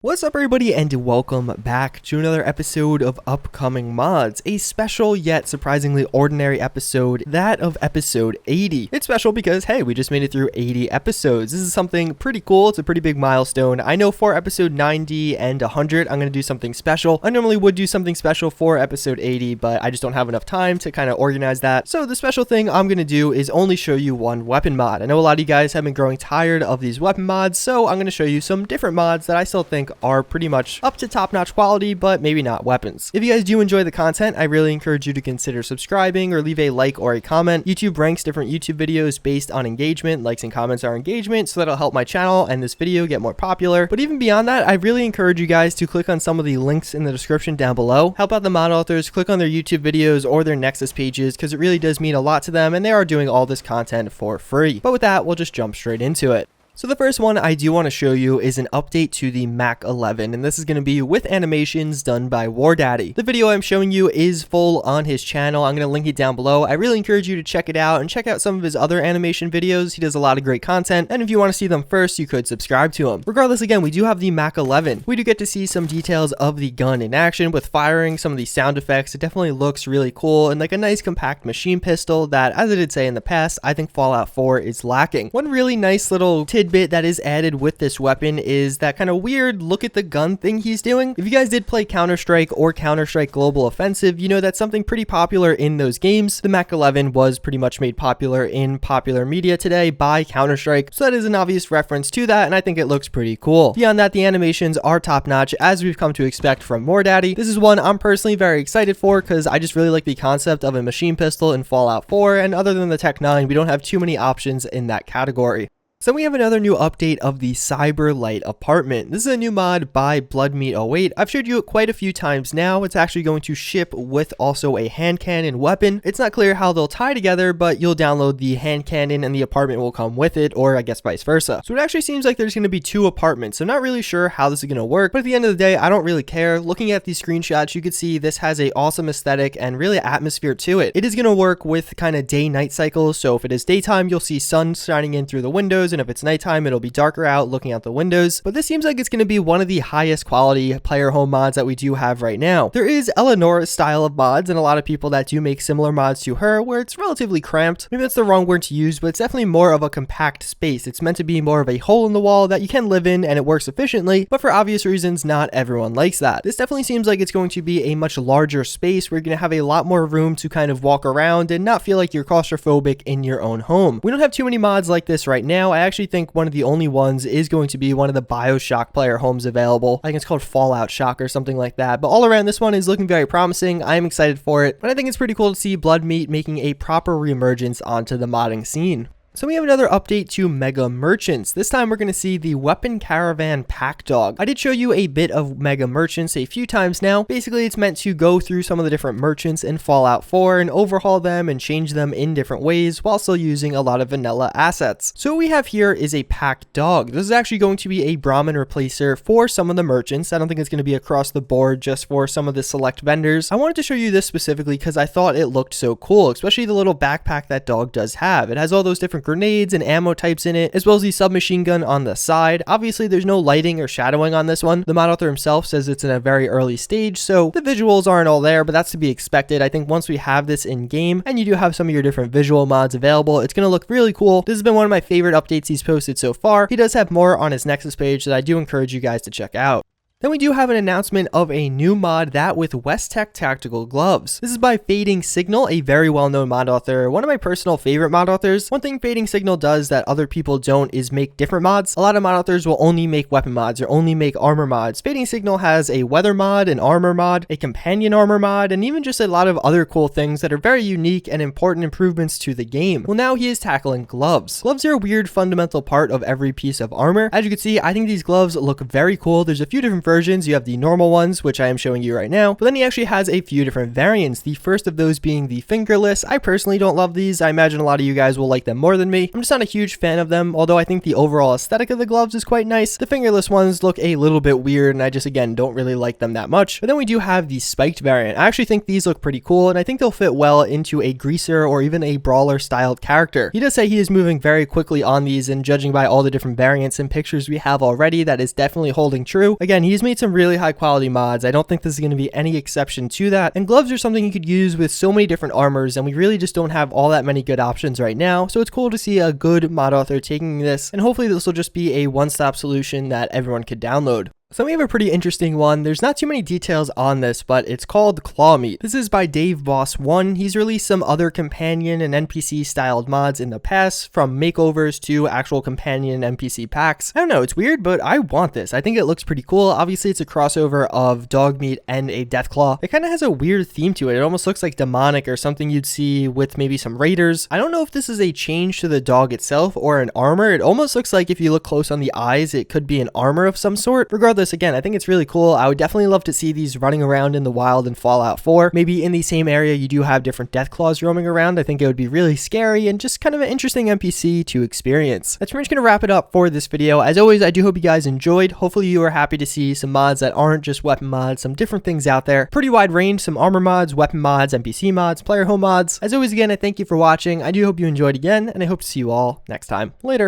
What's up everybody and welcome back to another episode of Upcoming Mods, a special yet surprisingly ordinary episode, that of episode 80. It's special because, hey, we just made it through 80 episodes. This is something pretty cool. It's a pretty big milestone. I know for episode 90 and 100, I'm going to do something special. I normally would do something special for episode 80, but I just don't have enough time to kind of organize that. So the special thing I'm going to do is only show you one weapon mod. I know a lot of you guys have been growing tired of these weapon mods, so I'm going to show you some different mods that I still think are pretty much up to top-notch quality, but maybe not weapons. If you guys do enjoy the content, I really encourage you to consider subscribing or leave a like or a comment. YouTube ranks different YouTube videos based on engagement. Likes and comments are engagement, so that'll help my channel and this video get more popular. But even beyond that, I really encourage you guys to click on some of the links in the description down below. Help out the mod authors, click on their YouTube videos or their Nexus pages, because it really does mean a lot to them, and they are doing all this content for free. But with that, we'll just jump straight into it. So the first one I do want to show you is an update to the Mac 11, and this is going to be with animations done by WarDaddy. The video I'm showing you is full on his channel. I'm going to link it down below. I really encourage you to check it out and check out some of his other animation videos. He does a lot of great content, and if you want to see them first, you could subscribe to him. Regardless, again, we do have the Mac 11. We do get to see some details of the gun in action with firing, some of the sound effects. It definitely looks really cool and like a nice compact machine pistol that, as I did say in the past, I think Fallout 4 is lacking. One really nice little tidbit that is added with this weapon is that kind of weird look at the gun thing he's doing. If you guys did play Counter-Strike or Counter-Strike Global Offensive, you know that's something pretty popular in those games. The Mac 11 was pretty much made popular in popular media today by Counter-Strike, so that is an obvious reference to that, and I think it looks pretty cool. Beyond that, the animations are top-notch, as we've come to expect from WarDaddy. This is one I'm personally very excited for because I just really like the concept of a machine pistol in Fallout 4, and other than the Tech 9, we don't have too many options in that category. So we have another new update of the Cyberlight apartment. This is a new mod by Bloodmeat08. I've showed you it quite a few times now. It's actually going to ship with also a hand cannon weapon. It's not clear how they'll tie together, but you'll download the hand cannon and the apartment will come with it, or I guess vice versa. So it actually seems like there's going to be two apartments. So not really sure how this is going to work, but at the end of the day, I don't really care. Looking at these screenshots, you can see this has a awesome aesthetic and really atmosphere to it. It is going to work with kind of day-night cycles. So if it is daytime, you'll see sun shining in through the windows, and if it's nighttime, it'll be darker out looking out the windows. But this seems like it's going to be one of the highest quality player home mods that we do have right now. There is Eleanor's style of mods, and a lot of people that do make similar mods to her, where it's relatively cramped. Maybe that's the wrong word to use, but it's definitely more of a compact space. It's meant to be more of a hole in the wall that you can live in, and it works efficiently, but for obvious reasons, not everyone likes that. This definitely seems like it's going to be a much larger space where you're going to have a lot more room to kind of walk around and not feel like you're claustrophobic in your own home. We don't have too many mods like this right now. I actually think one of the only ones is going to be one of the BioShock player homes available. I think it's called Fallout Shock or something like that. But all around, this one is looking very promising. I am excited for it, but I think it's pretty cool to see Bloodmeat making a proper reemergence onto the modding scene. So we have another update to Mega Merchants. This time we're going to see the Weapon Caravan Pack Dog. I did show you a bit of Mega Merchants a few times now. Basically, it's meant to go through some of the different merchants in Fallout 4 and overhaul them and change them in different ways while still using a lot of vanilla assets. So what we have here is a Pack Dog. This is actually going to be a Brahmin replacer for some of the merchants. I don't think it's going to be across the board just for some of the select vendors. I wanted to show you this specifically because I thought it looked so cool, especially the little backpack that dog does have. It has all those different grenades and ammo types in it, as well as the submachine gun on the side. Obviously, there's no lighting or shadowing on this one. The mod author himself says it's in a very early stage, so the visuals aren't all there, but that's to be expected. I think once we have this in game and you do have some of your different visual mods available, it's going to look really cool. This has been one of my favorite updates he's posted so far. He does have more on his Nexus page that I do encourage you guys to check out. Then we do have an announcement of a new mod, that with West-Tek tactical gloves. This is by Fading Signal, a very well-known mod author, one of my personal favorite mod authors. One thing Fading Signal does that other people don't is make different mods. A lot of mod authors will only make weapon mods or only make armor mods. Fading Signal has a weather mod, an armor mod, a companion armor mod, and even just a lot of other cool things that are very unique and important improvements to the game. Well, now he is tackling gloves. Gloves are a weird fundamental part of every piece of armor. As you can see, I think these gloves look very cool. There's a few different versions. You have the normal ones, which I am showing you right now, but then he actually has a few different variants. The first of those being the fingerless. I personally don't love these. I imagine a lot of you guys will like them more than me. I'm just not a huge fan of them, although I think the overall aesthetic of the gloves is quite nice. The fingerless ones look a little bit weird, and I just, again, don't really like them that much. But then we do have the spiked variant. I actually think these look pretty cool, and I think they'll fit well into a greaser or even a brawler styled character. He does say he is moving very quickly on these, and judging by all the different variants and pictures we have already, that is definitely holding true. Again, he's made some really high quality mods. I don't think this is going to be any exception to that, and gloves are something you could use with so many different armors, and we really just don't have all that many good options right now, so it's cool to see a good mod author taking this, and hopefully this will just be a one-stop solution that everyone could download. So we have a pretty interesting one. There's not too many details on this, but it's called Clawmeat. This is by Dave Boss 1. He's released some other companion and NPC styled mods in the past, from makeovers to actual companion NPC packs. I don't know, it's weird, but I want this. I think it looks pretty cool. Obviously it's a crossover of Dogmeat and a Deathclaw. It kind of has a weird theme to it. It almost looks like demonic or something you'd see with maybe some raiders. I don't know if this is a change to the dog itself or an armor. It almost looks like if you look close on the eyes, it could be an armor of some sort. Regardless, again, I think it's really cool. I would definitely love to see these running around in the wild in Fallout 4. Maybe in the same area you do have different Deathclaws roaming around. I think it would be really scary and just kind of an interesting NPC to experience. That's pretty much going to wrap it up for this video. As always, I do hope you guys enjoyed. Hopefully you are happy to see some mods that aren't just weapon mods, some different things out there. Pretty wide range, some armor mods, weapon mods, NPC mods, player home mods. As always, again, I thank you for watching. I do hope you enjoyed again, and I hope to see you all next time. Later.